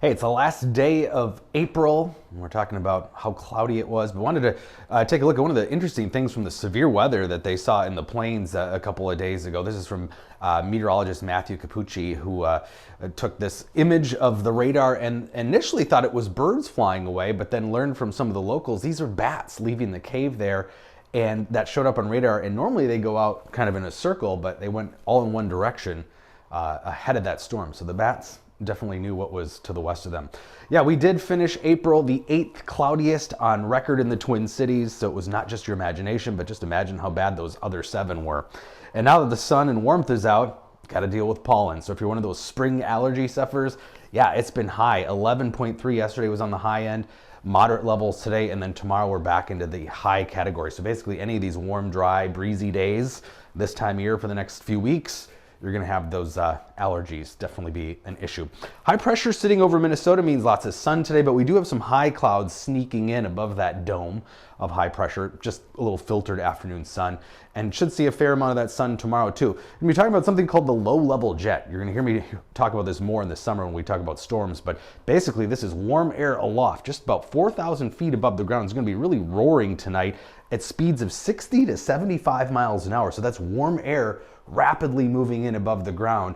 Hey, it's the last day of April. We're talking about how cloudy it was, but wanted to take a look at one of the interesting things from the severe weather that they saw in the plains a couple of days ago. This is from meteorologist Matthew Capucci, who took this image of the radar and initially thought it was birds flying away, but then learned from some of the locals these are bats leaving the cave there. And that showed up on radar, and normally they go out kind of in a circle, but they went all in one direction ahead of that storm. So the bats definitely knew what was to the west of them. Yeah, we did finish April the 8th cloudiest on record in the Twin Cities, so it was not just your imagination, but just imagine how bad those other 7 were. And now that the sun and warmth is out, got to deal with pollen. So if you're one of those spring allergy sufferers, yeah, it's been high. 11.3 yesterday was on the high end, moderate levels today, and then tomorrow we're back into the high category. So basically any of these warm, dry, breezy days this time of year for the next few weeks, you're going to have those allergies definitely be an issue. High pressure sitting over Minnesota means lots of sun today, but we do have some high clouds sneaking in above that dome of high pressure, just a little filtered afternoon sun, and should see a fair amount of that sun tomorrow too. We're going to be talking about something called the low level jet. You're going to hear me talk about this more in the summer when we talk about storms, but basically this is warm air aloft, just about 4,000 feet above the ground. It's going to be really roaring tonight at speeds of 60 to 75 miles an hour. So that's warm air rapidly moving in above the ground.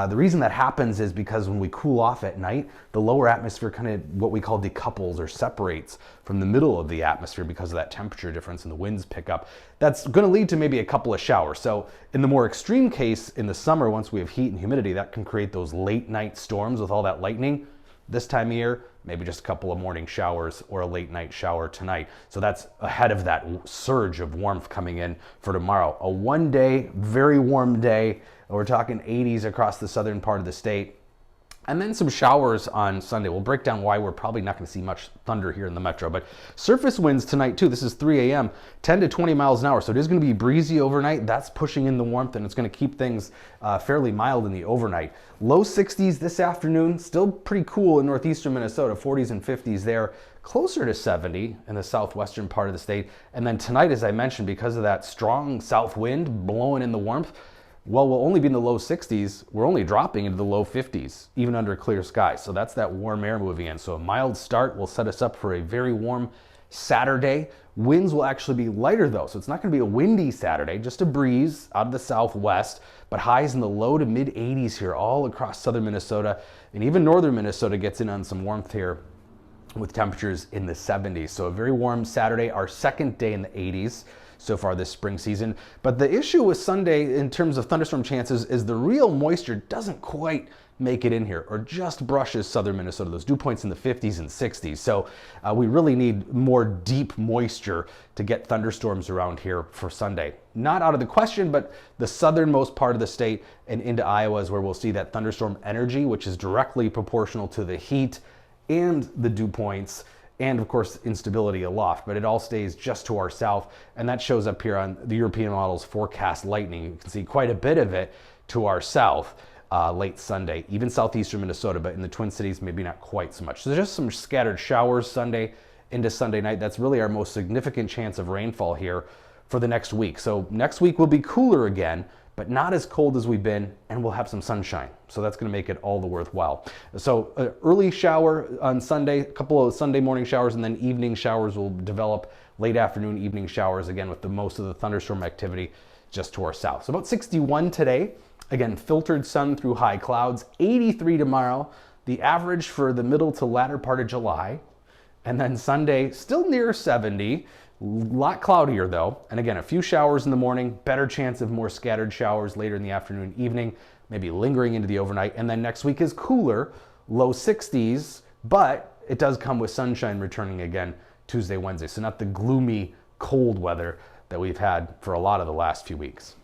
The reason that happens is because when we cool off at night, the lower atmosphere kind of what we call decouples or separates from the middle of the atmosphere because of that temperature difference and the winds pick up. That's going to lead to maybe a couple of showers. So in the more extreme case, in the summer, once we have heat and humidity, that can create those late night storms with all that lightning. This time of year, maybe just a couple of morning showers or a late night shower tonight. So that's ahead of that surge of warmth coming in for tomorrow. A one-day, very warm day. We're talking 80s across the southern part of the state. And then some showers on Sunday. We'll break down why we're probably not going to see much thunder here in the metro. But surface winds tonight too. This is 3 a.m., 10 to 20 miles an hour. So it is going to be breezy overnight. That's pushing in the warmth, and it's going to keep things fairly mild in the overnight. Low 60s this afternoon. Still pretty cool in northeastern Minnesota. 40s and 50s there. Closer to 70 in the southwestern part of the state. And then tonight, as I mentioned, because of that strong south wind blowing in the warmth, well, we'll only be in the low 60s. We're only dropping into the low 50s, even under clear skies. So that's that warm air moving in. So a mild start will set us up for a very warm Saturday. Winds will actually be lighter though. So it's not going to be a windy Saturday, just a breeze out of the southwest, but highs in the low to mid 80s here all across southern Minnesota. And even northern Minnesota gets in on some warmth here with temperatures in the 70s. So a very warm Saturday, our second day in the 80s so far this spring season. But the issue with Sunday in terms of thunderstorm chances is the real moisture doesn't quite make it in here or just brushes southern Minnesota, those dew points in the 50s and 60s. So we really need more deep moisture to get thunderstorms around here for Sunday. Not out of the question, but the southernmost part of the state and into Iowa is where we'll see that thunderstorm energy, which is directly proportional to the heat and the dew points, and of course instability aloft, but it all stays just to our south, and that shows up here on the European model's forecast lightning. You can see quite a bit of it to our south late Sunday, even southeastern Minnesota, but in the Twin Cities maybe not quite so much. So there's just some scattered showers Sunday into Sunday night. That's really our most significant chance of rainfall here for the next week. So next week will be cooler again, but not as cold as we've been, and we'll have some sunshine. So that's gonna make it all the worthwhile. So early shower on Sunday, a couple of Sunday morning showers, and then evening showers will develop, late afternoon, evening showers, again with the most of the thunderstorm activity just to our south. So about 61 today, again, filtered sun through high clouds, 83 tomorrow, the average for the middle to latter part of July. And then Sunday, still near 70, a lot cloudier though, and again, a few showers in the morning, better chance of more scattered showers later in the afternoon, evening, maybe lingering into the overnight, and then next week is cooler, low 60s, but it does come with sunshine returning again Tuesday, Wednesday, so not the gloomy, cold weather that we've had for a lot of the last few weeks.